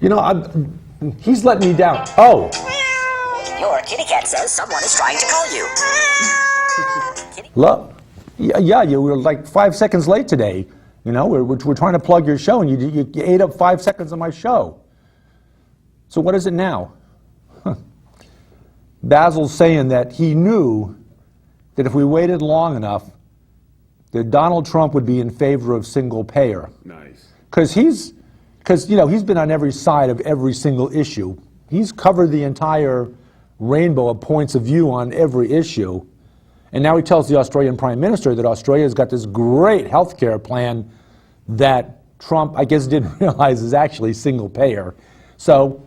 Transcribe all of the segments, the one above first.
You know, he's letting me down. Oh. Your kitty cat says someone is trying to call you. Look. Yeah, you were like 5 seconds late today. You know, we're trying to plug your show, and you ate up 5 seconds of my show. So what is it now? Basil's saying that he knew that if we waited long enough, that Donald Trump would be in favor of single payer. Nice. Because you know, he's been on every side of every single issue. He's covered the entire rainbow of points of view on every issue. And now he tells the Australian Prime Minister that Australia's got this great health care plan that Trump, I guess, didn't realize is actually single payer. So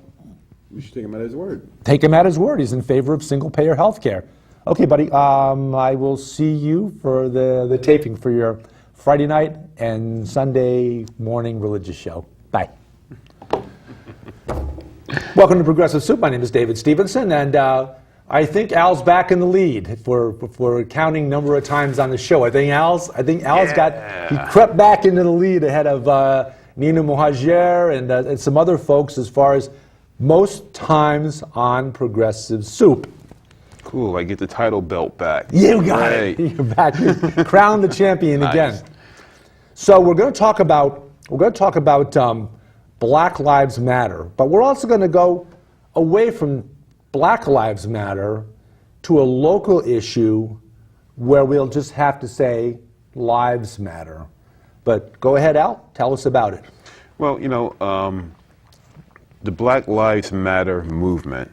we should take him at his word. Take him at his word. He's in favor of single payer health care. Okay, buddy, I will see you for the taping for your Friday night and Sunday morning religious show. Bye. Welcome to Progressive Soup. My name is David Stevenson, and I think Al's back in the lead for counting number of times on the show. I think Al's he crept back into the lead ahead of Nina Mohajir and some other folks as far as most times on Progressive Soup. Cool, I get the title belt back. You got it. You're back. You're crowned the champion again. So we're going to talk about Black Lives Matter, but we're also going to go away from Black Lives Matter to a local issue where we'll just have to say lives matter. But go ahead, Al. Tell us about it. Well, you know, the Black Lives Matter movement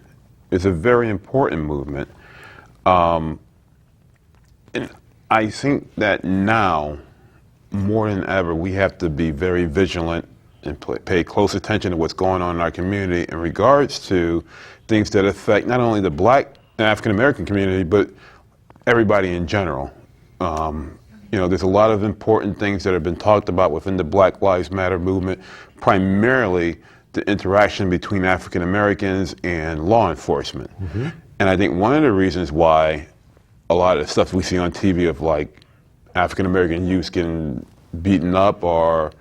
is a very important movement. And I think that now, more than ever, we have to be very vigilant and pay close attention to what's going on in our community in regards to things that affect not only the Black and African American community, but everybody in general. You know, there's a lot of important things that have been talked about within the Black Lives Matter movement, primarily the interaction between African Americans and law enforcement. Mm-hmm. And I think one of the reasons why a lot of the stuff we see on TV of like African American youth getting beaten up or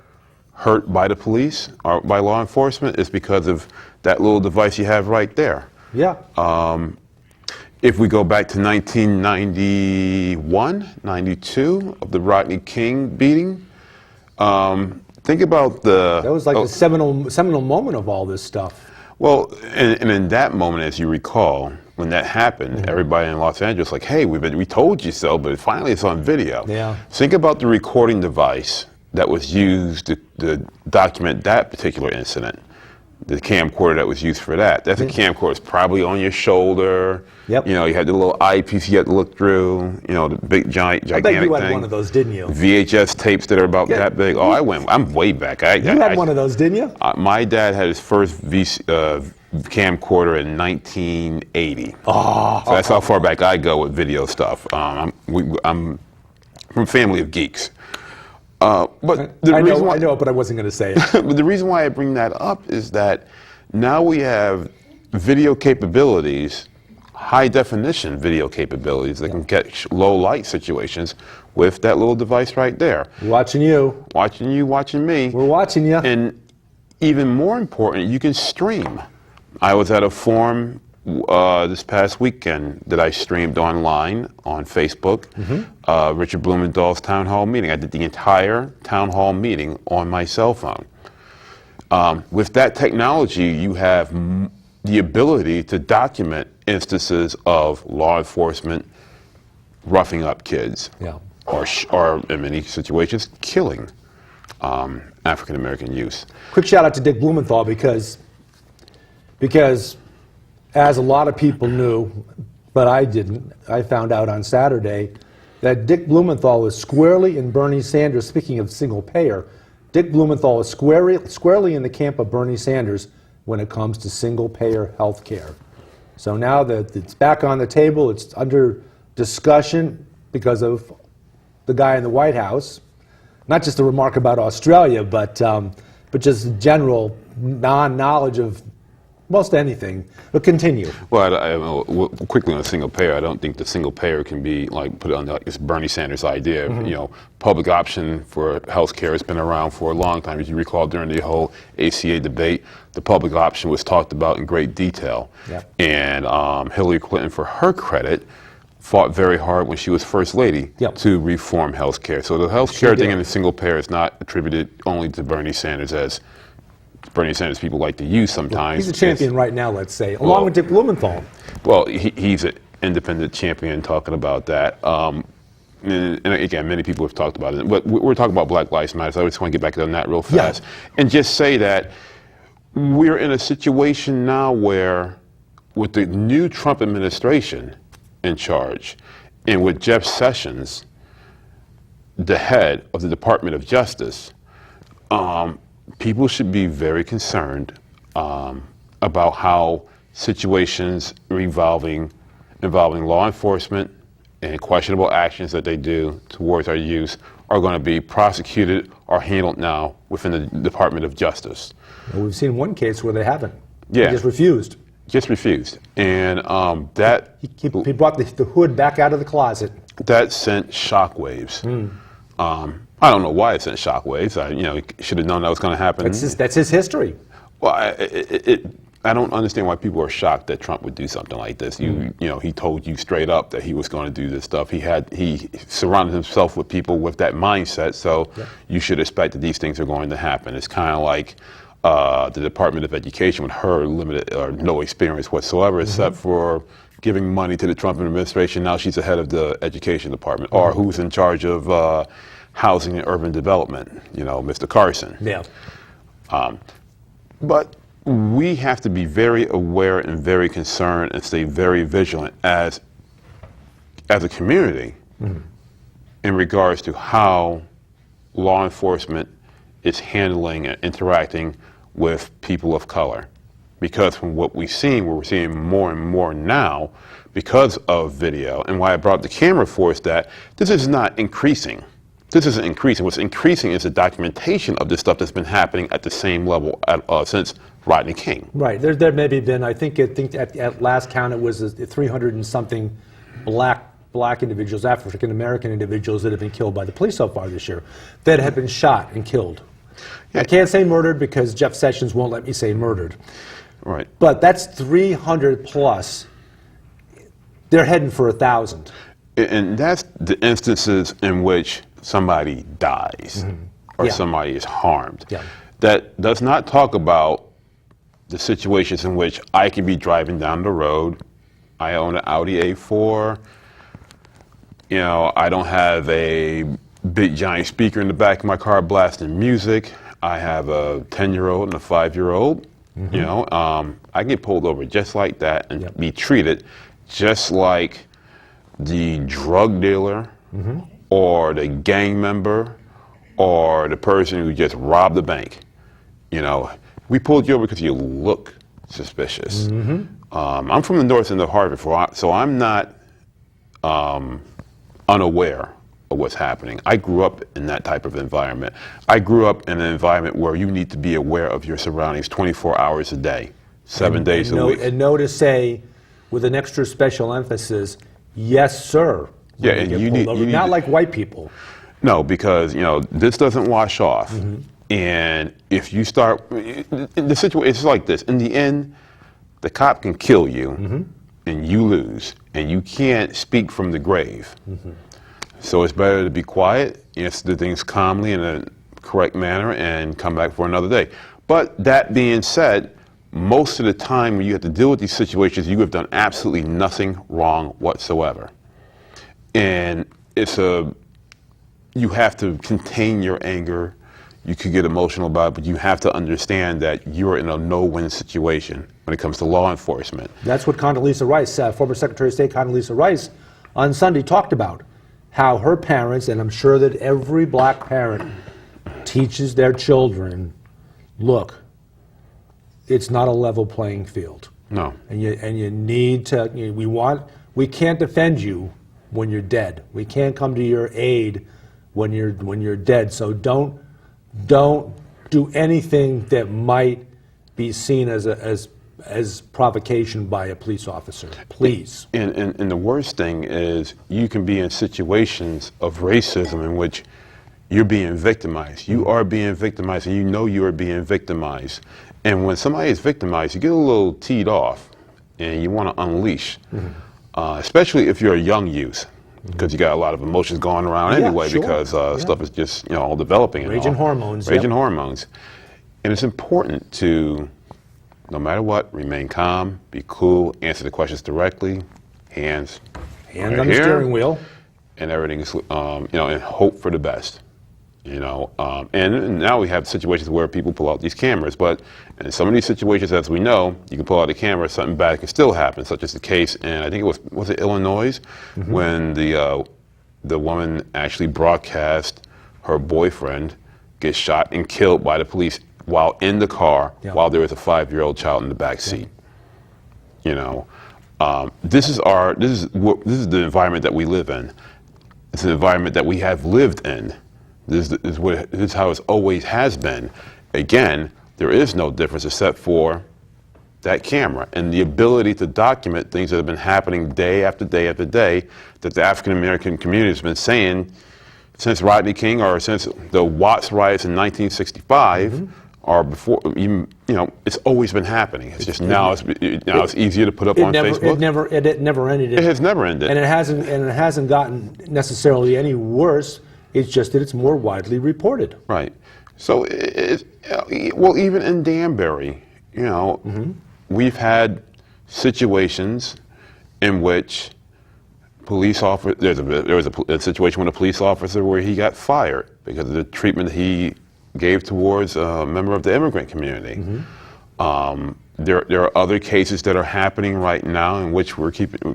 hurt by the police or by law enforcement is because of that little device you have right there. Yeah. If we go back to 1991, 92 of the Rodney King beating, think about that was like the seminal moment of all this stuff. Well, and in that moment, as you recall, when that happened, mm-hmm. everybody in Los Angeles like, hey, we told you so, but finally it's on video. Yeah. Think about the recording device that was used to document that particular incident. The camcorder that was used for that. That's a camcorder. It's probably on your shoulder. Yep. You know, you had the little eyepiece you had to look through. You know, the big, gigantic thing. I bet you had one of those, didn't you? VHS tapes that are about that big. Oh, I'm way back. You had one of those, didn't you? My dad had his first camcorder in 1980. Oh. So that's how far back I go with video stuff. I'm from a family of geeks. But I know, but I wasn't going to say it. But the reason why I bring that up is that now we have video capabilities, high definition video capabilities that can catch low light situations with that little device right there. Watching you. Watching you, watching me. We're watching you. And even more important, you can stream. I was at a forum this past weekend that I streamed online on Facebook, mm-hmm. Richard Blumenthal's town hall meeting. I did the entire town hall meeting on my cell phone. With that technology, you have the ability to document instances of law enforcement roughing up kids, or in many situations, killing African American youth. Quick shout out to Dick Blumenthal because as a lot of people knew, but I didn't, I found out on Saturday that Dick Blumenthal is squarely in Bernie Sanders, speaking of single payer, Dick Blumenthal is squarely in the camp of Bernie Sanders when it comes to single payer health care. So now that it's back on the table, it's under discussion because of the guy in the White House. Not just a remark about Australia, but just general non-knowledge of most anything. But continue. Well, quickly on single payer, I don't think the single payer can be like put it on it's Bernie Sanders' idea. You know, public option for health care has been around for a long time. As you recall, during the whole ACA debate, the public option was talked about in great detail. Yeah. And Hillary Clinton, for her credit, fought very hard when she was First Lady to reform health care. So the health care thing in the single payer is not attributed only to Bernie Sanders, as Bernie Sanders people like to use sometimes. He's a champion right now, let's say, along with Dick Blumenthal. Well, he's an independent champion talking about that. And again, many people have talked about it. But we're talking about Black Lives Matter, so I just want to get back on that real fast. And just say that we're in a situation now where, with the new Trump administration in charge, and with Jeff Sessions, the head of the Department of Justice, people should be very concerned about how situations involving law enforcement and questionable actions that they do towards our youth are going to be prosecuted or handled now within the Department of Justice. Well, we've seen one case where they haven't. Yeah. They just refused. Just refused. And that... He brought the hood back out of the closet. That sent shockwaves. I don't know why it sent shockwaves. He should have known that was going to happen. That's his history. Well, I don't understand why people are shocked that Trump would do something like this. He told you straight up that he was going to do this stuff. He surrounded himself with people with that mindset, so you should expect that these things are going to happen. It's kind of like the Department of Education with her limited or no experience whatsoever, except for giving money to the Trump administration. Now she's the head of the Education Department, or who's in charge of housing and urban development, Mr. Carson. Yeah. But we have to be very aware and very concerned and stay very vigilant as a community in regards to how law enforcement is handling and interacting with people of color. Because from what we're seeing more and more now because of video, and why I brought up the camera force, that this is not increasing. This isn't increasing. What's increasing is the documentation of this stuff that's been happening at the same level since Rodney King. Right. There maybe been, I think at last count it was 300 and something black individuals, African American individuals that have been killed by the police so far this year, that have been shot and killed. I can't say murdered because Jeff Sessions won't let me say murdered. Right. But that's 300 plus. They're heading for 1,000. And that's the instances in which somebody dies or somebody is harmed. Yeah. That does not talk about the situations in which I can be driving down the road. I own an Audi A4. I don't have a big giant speaker in the back of my car blasting music. I have a 10-year-old and a 5-year-old. I get pulled over just like that and be treated just like the drug dealer or the gang member or the person who just robbed the bank. We pulled you over because you look suspicious. I'm from the north end of Harvard, so I'm not unaware of what's happening. I grew up in that type of environment. I grew up in an environment where you need to be aware of your surroundings 24 hours a day, 7 days a week. And know to say, with an extra special emphasis, yes, sir. Yeah, and you need not like white people. No, because this doesn't wash off. And if you start, the situation is like this. In the end, the cop can kill you, and you lose, and you can't speak from the grave. So it's better to be quiet, answer the things calmly in a correct manner, and come back for another day. But that being said, most of the time when you have to deal with these situations, you have done absolutely nothing wrong whatsoever. And you have to contain your anger. You could get emotional about it, but you have to understand that you're in a no-win situation when it comes to law enforcement. That's what Condoleezza Rice, former Secretary of State Condoleezza Rice, on Sunday talked about. How her parents, and I'm sure that every black parent teaches their children, look, it's not a level playing field. No. And you need to, we can't defend you when you're dead. We can't come to your aid when you're dead. So don't do anything that might be seen as as provocation by a police officer. Please. And the worst thing is you can be in situations of racism in which you're being victimized. You are being victimized, and you know you are being victimized. And when somebody is victimized, you get a little teed off, and you want to unleash, especially if you're a young youth, because you got a lot of emotions going around anyway, sure. because stuff is just all developing. And Raging all. hormones. Raging hormones. And it's important to, no matter what, remain calm, be cool, answer the questions directly, hands right on the here, steering wheel. and everything is, and hope for the best. And now we have situations where people pull out these cameras, but in some of these situations, as we know, you can pull out a camera, something bad can still happen, such as the case in, I think it was it Illinois, when the woman actually broadcast her boyfriend get shot and killed by the police while in the car, while there was a 5-year-old child in the back seat. This is the environment that we live in. It's an environment that we have lived in. This is how it always has been. Again, there is no difference except for that camera and the ability to document things that have been happening day after day after day that the African American community has been saying since Rodney King or since the Watts riots in 1965 or before. Even, it's always been happening. It's just now it's easier to put up on Facebook. It never ended. It has never ended, and it hasn't gotten necessarily any worse. It's just that it's more widely reported. Right. So, well, even in Danbury, we've had situations in which police officer. There was a situation with a police officer where he got fired because of the treatment he gave towards a member of the immigrant community. There are other cases that are happening right now in which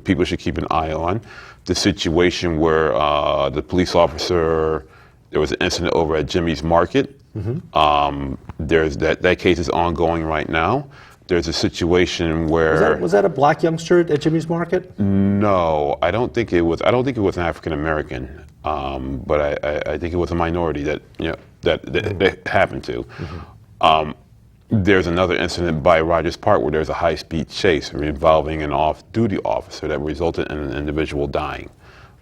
people should keep an eye on. The situation where the police officer, there was an incident over at Jimmy's Market. There's that case is ongoing right now. There's a situation where was that a black youngster at Jimmy's Market? No, I don't think it was. I don't think it was an African American, but I think it was a minority that happened to. There's another incident by Rogers Park where there's a high-speed chase involving an off-duty officer that resulted in an individual dying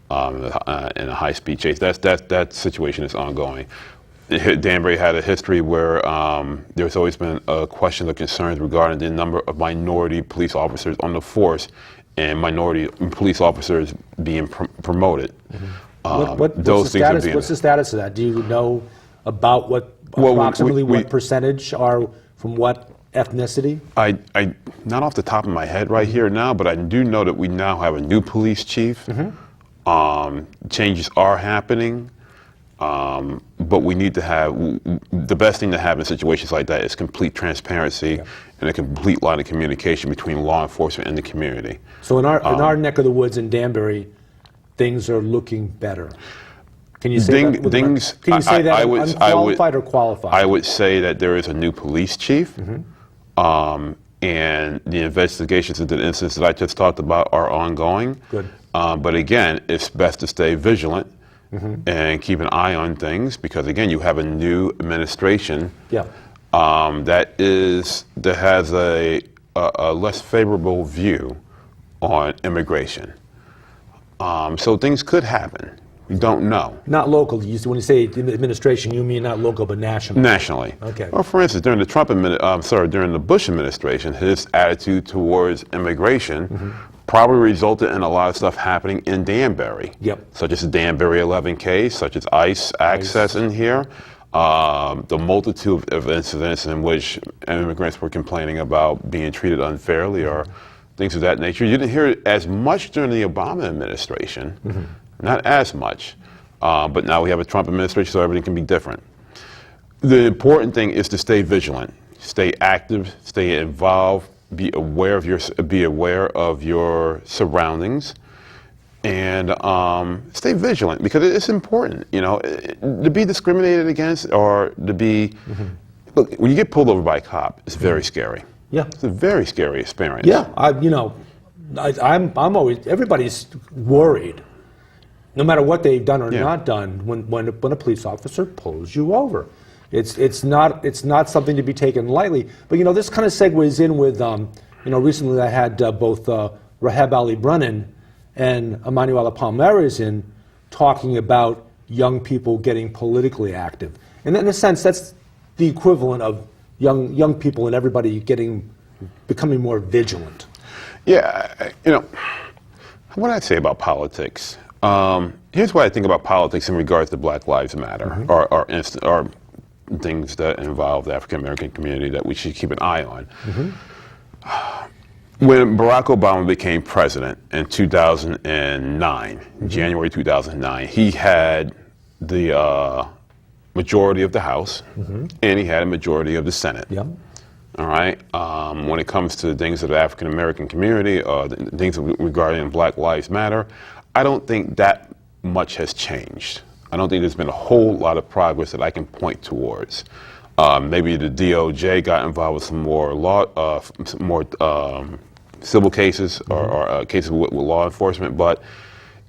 in a high-speed chase. That situation is ongoing. Danbury had a history where there's always been a question of concerns regarding the number of minority police officers on the force and minority police officers being promoted. What's the status of that? Do you know about approximately what percentage are from what ethnicity? I not off the top of my head right here now, but I do know that we now have a new police chief. Changes are happening, but we need to have the best thing to have in situations like that is complete transparency and a complete line of communication between law enforcement and the community. So in our neck of the woods in Danbury, things are looking better. Can you say that? Can you say that unqualified or qualified? I would say that there is a new police chief, and the investigations into the incidents that I just talked about are ongoing. Good. But again, it's best to stay vigilant and keep an eye on things because again, you have a new administration that has a less favorable view on immigration. So things could happen. You don't know. Not local. When you say administration, you mean not local, but national. Nationally. Okay. Well, for instance, during the Bush administration, his attitude towards immigration probably resulted in a lot of stuff happening in Danbury. Such as the Danbury 11 case, such as ICE access in here, the multitude of incidents in which immigrants were complaining about being treated unfairly or things of that nature. You didn't hear it as much during the Obama administration. Not as much, but now we have a Trump administration, so everything can be different. The important thing is to stay vigilant, stay active, stay involved, be aware of your surroundings, and stay vigilant because it's important. To be discriminated against or to be look, when you get pulled over by a cop, it's very scary. It's a very scary experience. I'm always everybody's worried. No matter what they've done or not done, when a police officer pulls you over, it's not something to be taken lightly. But this kind of segues in with recently I had both Rahab Ali Brennan and Emanuela Palmares in talking about young people getting politically active. And in a sense, that's the equivalent of young people and everybody becoming more vigilant. Yeah, what I'd say about politics. Here's what I think about politics in regards to Black Lives Matter, or things that involve the African American community that we should keep an eye on. When Barack Obama became president in 2009, January 2009, he had the majority of the House, and he had a majority of the Senate. Yeah. All right. When it comes to things of the African American community, things regarding Black Lives Matter, I don't think that much has changed. I don't think there's been a whole lot of progress that I can point towards. Maybe the DOJ got involved with some more civil cases or cases with law enforcement, but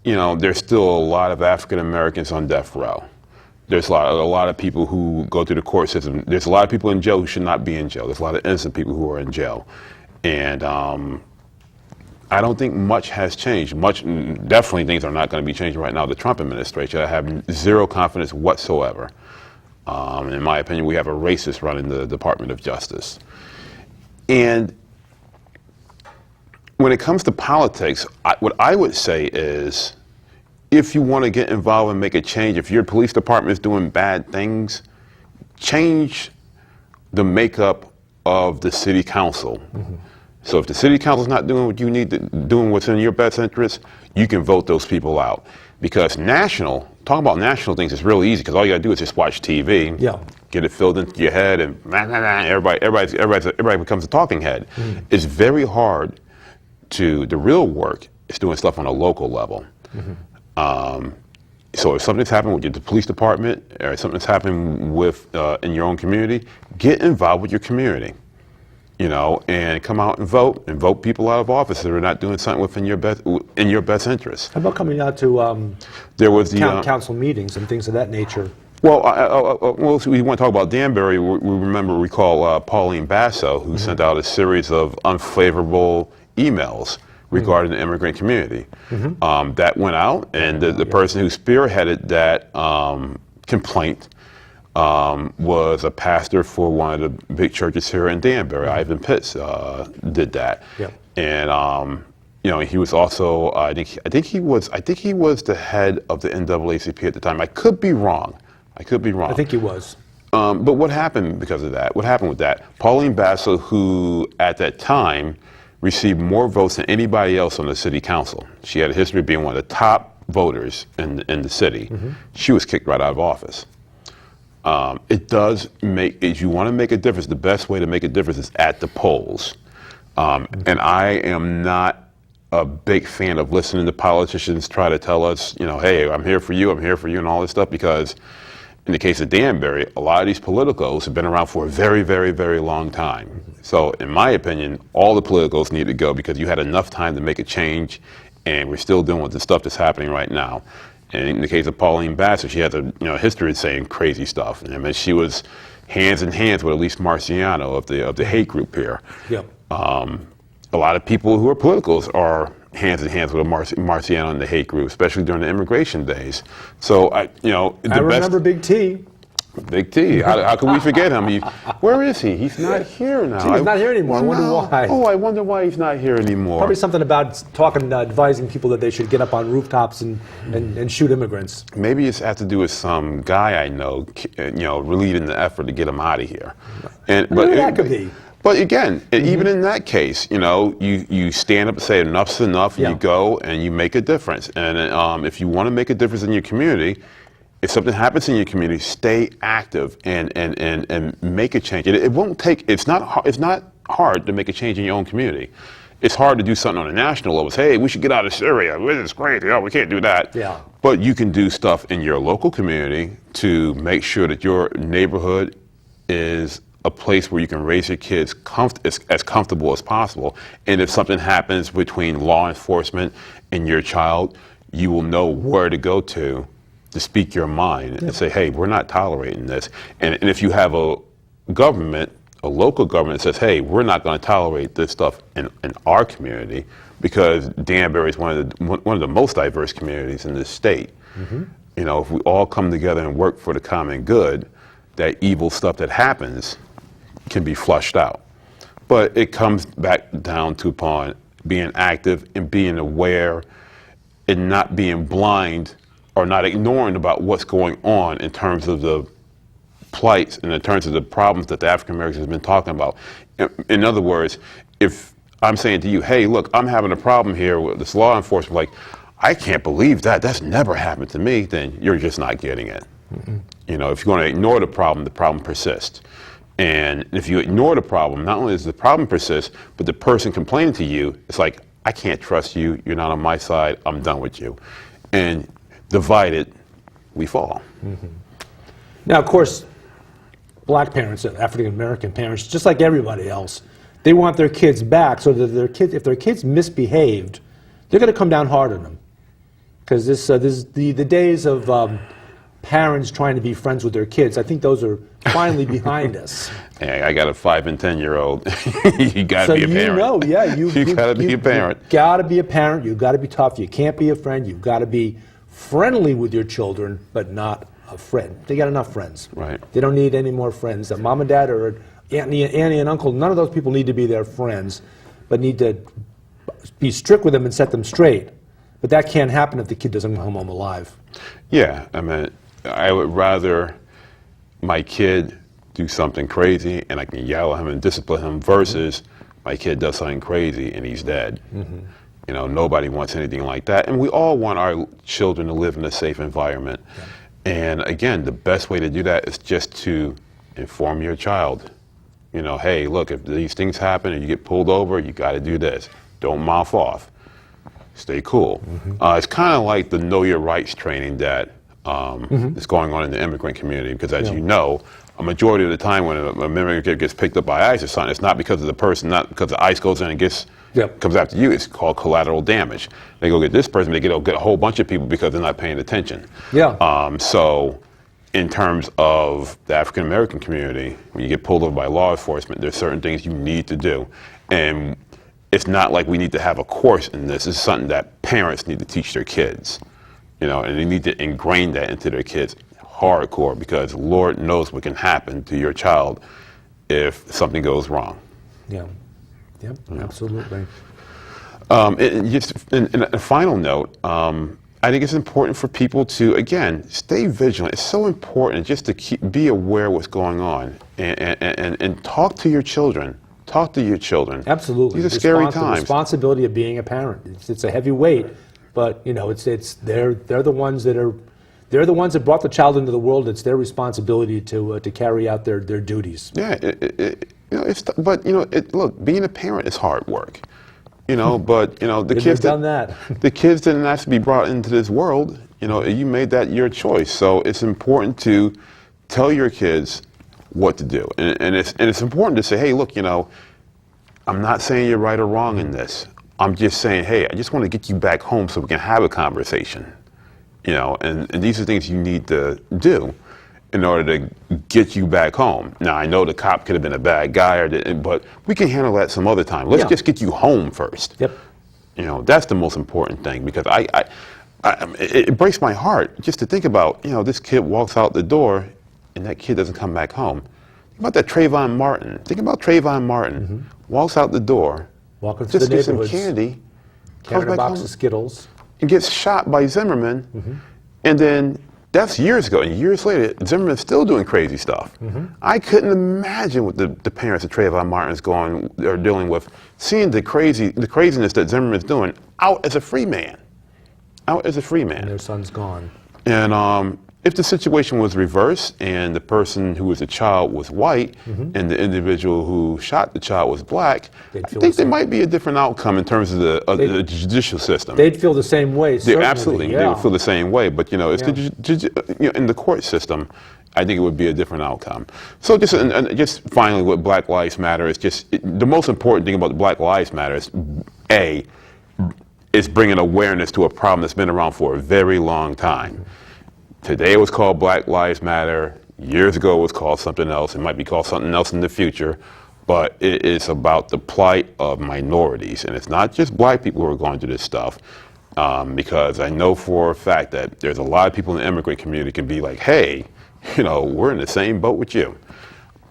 there's still a lot of African Americans on death row. There's a lot of people who go through the court system. There's a lot of people in jail who should not be in jail. There's a lot of innocent people who are in jail. And I don't think much has changed. Definitely things are not going to be changing right now. The Trump administration, I have zero confidence whatsoever. In my opinion, we have a racist running the Department of Justice. And when it comes to politics, what I would say is, if you want to get involved and make a change, if your police department is doing bad things, change the makeup of the city council. So if the city council is not doing what you need to, doing what's in your best interest, you can vote those people out. Because talking about national things is really easy, because all you got to do is just watch TV, get it filled into your head, and everybody becomes a talking head. It's very hard the real work is doing stuff on a local level. So if something's happened with the police department, or something's happened with in your own community, get involved with your community, and come out and vote people out of office that are not doing something within your best interest. How about coming out to there was the council meetings and things of that nature? Well, we want to talk about Danbury. We recall Pauline Basso, who sent out a series of unfavorable emails regarding the immigrant community. That went out, and the person who spearheaded that complaint was a pastor for one of the big churches here in Danbury. Ivan Pitts did that, and he was also I think he was the head of the NAACP at the time. I could be wrong. I think he was. But what happened because of that? What happened with that? Pauline Basso, who at that time received more votes than anybody else on the city council. She had a history of being one of the top voters in the city. She was kicked right out of office. If you want to make a difference, the best way to make a difference is at the polls. And I am not a big fan of listening to politicians try to tell us, hey, I'm here for you, and all this stuff, because in the case of Danbury, a lot of these politicos have been around for a very, very, very long time. So in my opinion, all the politicos need to go, because you had enough time to make a change, and we're still dealing with the stuff that's happening right now. And in the case of Pauline Basso, she has a history of saying crazy stuff. I mean, she was hands in hands with Elise Marciano of the hate group here. A lot of people who are politicals are hands in hands with Marciano and the hate group, especially during the immigration days. So I remember Big T. Big T. How can we forget him? Where is he? He's not here now. He's not here anymore. I wonder why. Oh, I wonder why he's not here anymore. Probably something about advising people that they should get up on rooftops and shoot immigrants. Maybe it's has to do with some guy I know, leading the effort to get him out of here. That could be. But again, even in that case, you stand up and say enough's enough, and you go and you make a difference. And if you want to make a difference in your community, if something happens in your community, stay active and make a change. It won't take. It's not hard to make a change in your own community. It's hard to do something on a national level. Say, hey, we should get out of Syria. This is crazy. Oh, we can't do that. Yeah. But you can do stuff in your local community to make sure that your neighborhood is a place where you can raise your kids as comfortable as possible. And if something happens between law enforcement and your child, you will know where to go to speak your mind and say, hey, we're not tolerating this. And if you have a government, a local government that says, hey, we're not going to tolerate this stuff in our community, because Danbury is one of the most diverse communities in this state. You know, if we all come together and work for the common good, that evil stuff that happens can be flushed out. But it comes back down to upon being active and being aware and not being blind or not ignoring about what's going on in terms of the plights and in terms of the problems that the African Americans have been talking about. In other words, if I'm saying to you, hey, look, I'm having a problem here with this law enforcement, like, I can't believe that. That's never happened to me, then you're just not getting it. You know, if you're going to ignore the problem persists. And if you ignore the problem, not only does the problem persist, but the person complaining to you, it's like, I can't trust you. You're not on my side. I'm done with you. And divided, we fall. Now, of course, black parents, African American parents, just like everybody else, they want their kids back, so that if their kids misbehaved, they're going to come down hard on them. Because the days of parents trying to be friends with their kids, I think those are finally behind us. Hey, I got a 5 and 10-year-old. You got to be a parent. You got to be a parent. You got to be a parent. You got to be tough. You can't be a friend. You've got to be friendly with your children, but not a friend. They got enough friends. Right. They don't need any more friends. Mom and dad or auntie and uncle, none of those people need to be their friends, but need to be strict with them and set them straight. But that can't happen if the kid doesn't come home alive. Yeah, I mean, I would rather my kid do something crazy and I can yell at him and discipline him versus my kid does something crazy and he's dead. You know, nobody wants anything like that. And we all want our children to live in a safe environment. And again, the best way to do that is just to inform your child. You know, hey, look, if these things happen and you get pulled over, you got to do this. Don't mouth off. Stay cool. It's kind of like the know your rights training that is going on in the immigrant community, because as you know, a majority of the time when an immigrant kid gets picked up by ICE or something, it's not because of the person, not because the ICE goes in and comes after you. It's called collateral damage. They go get this person, they get a whole bunch of people because they're not paying attention. So in terms of the African American community, when you get pulled over by law enforcement, there's certain things you need to do. And it's not like we need to have a course in this. It's something that parents need to teach their kids, you know, and they need to ingrain that into their kids hardcore, because Lord knows what can happen to your child if something goes wrong. Absolutely. In a final note, I think it's important for people to, again, stay vigilant. It's so important just to be aware of what's going on and talk to your children. Talk to your children. Absolutely. These are scary times. The responsibility of being a parent. It's a heavy weight, but you know, they're the ones that brought the child into the world. It's their responsibility to carry out their duties. Yeah, look, being a parent is hard work. You know, but you know, the kids didn't have to be brought into this world. You know, you made that your choice. So it's important to tell your kids what to do, and it's important to say, hey, look, you know, I'm not saying you're right or wrong in this. I'm just saying, hey, I just want to get you back home so we can have a conversation. You know, and these are things you need to do in order to get you back home. Now, I know the cop could have been a bad guy, but we can handle that some other time. Let's just get you home first. You know, that's the most important thing, because it breaks my heart just to think about, you know, this kid walks out the door and that kid doesn't come back home. Think about that Trayvon Martin. Think about Trayvon Martin. Walks out the door, walking to the just gets some neighborhoods, candy, carrying a box of Skittles, and gets shot by Zimmerman, and then that's years ago, and years later, Zimmerman's still doing crazy stuff. I couldn't imagine what the parents of Trayvon Martin's dealing with, seeing the craziness that Zimmerman's doing out as a free man. And their son's gone. And if the situation was reversed and the person who was the child was white and the individual who shot the child was black, I think there might be a different outcome in terms of the judicial system. They'd feel the same way. Absolutely, they would feel the same way. But you know, it's in the court system, I think it would be a different outcome. So just finally, what Black Lives Matter is the most important thing about the Black Lives Matter is bringing awareness to a problem that's been around for a very long time. Today it was called Black Lives Matter. Years ago it was called something else. It might be called something else in the future. But it is about the plight of minorities. And it's not just black people who are going through this stuff. Because I know for a fact that there's a lot of people in the immigrant community can be like, hey, you know, we're in the same boat with you.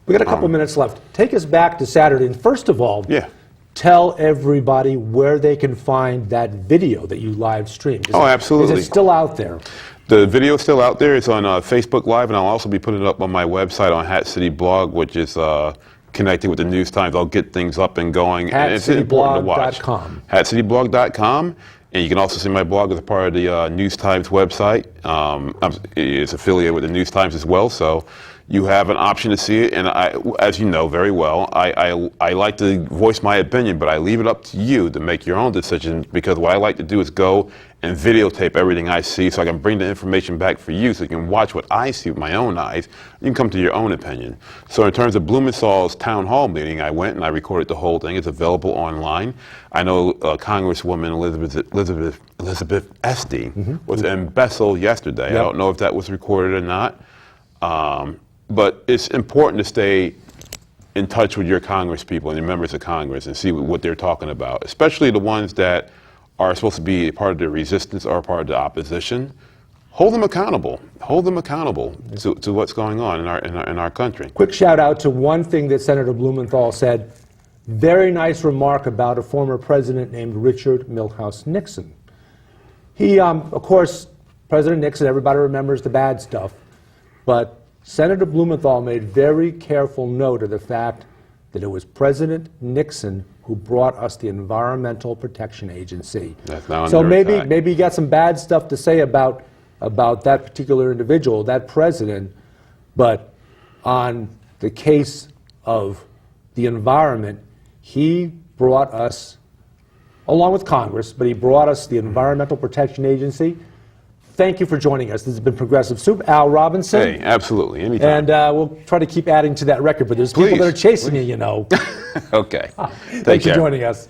We got a couple minutes left. Take us back to Saturday. And first of all, Yeah. tell everybody where they can find that video that you live streamed. Absolutely. Is it still out there? The video is still out there. It's on Facebook Live, and I'll also be putting it up on my website on Hat City Blog, which is connected with the News Times. I'll get things up and going. And it's important to watch. HatCityBlog.com. HatCityBlog.com. And you can also see my blog as a part of the News Times website. It's affiliated with the News Times as well, so you have an option to see it. And as you know very well, I like to voice my opinion, but I leave it up to you to make your own decision, because what I like to do is go and videotape everything I see so I can bring the information back for you so you can watch what I see with my own eyes. You can come to your own opinion. So in terms of Blumenthal's town hall meeting, I went and I recorded the whole thing. It's available online. I know Congresswoman Elizabeth Esty was in Bethel yesterday. Yep. I don't know if that was recorded or not. But it's important to stay in touch with your Congress people and your members of Congress and see what they're talking about, especially the ones that are supposed to be part of the resistance or part of the opposition. Hold them accountable. Hold them accountable to what's going on in our country. Quick shout out to one thing that Senator Blumenthal said. Very nice remark about a former president named Richard Milhouse Nixon. He, of course, President Nixon, everybody remembers the bad stuff, but Senator Blumenthal made very careful note of the fact that it was President Nixon who brought us the Environmental Protection Agency. That's now So under attack. maybe you got some bad stuff to say about that particular individual, that president, but on the case of the environment, he brought us, along with Congress, but he brought us the Environmental Protection Agency. Thank you for joining us. This has been Progressive Soup. Al Robinson. Hey, absolutely, anytime. And we'll try to keep adding to that record, but there's people that are chasing you, you know. Okay. Thanks for joining us.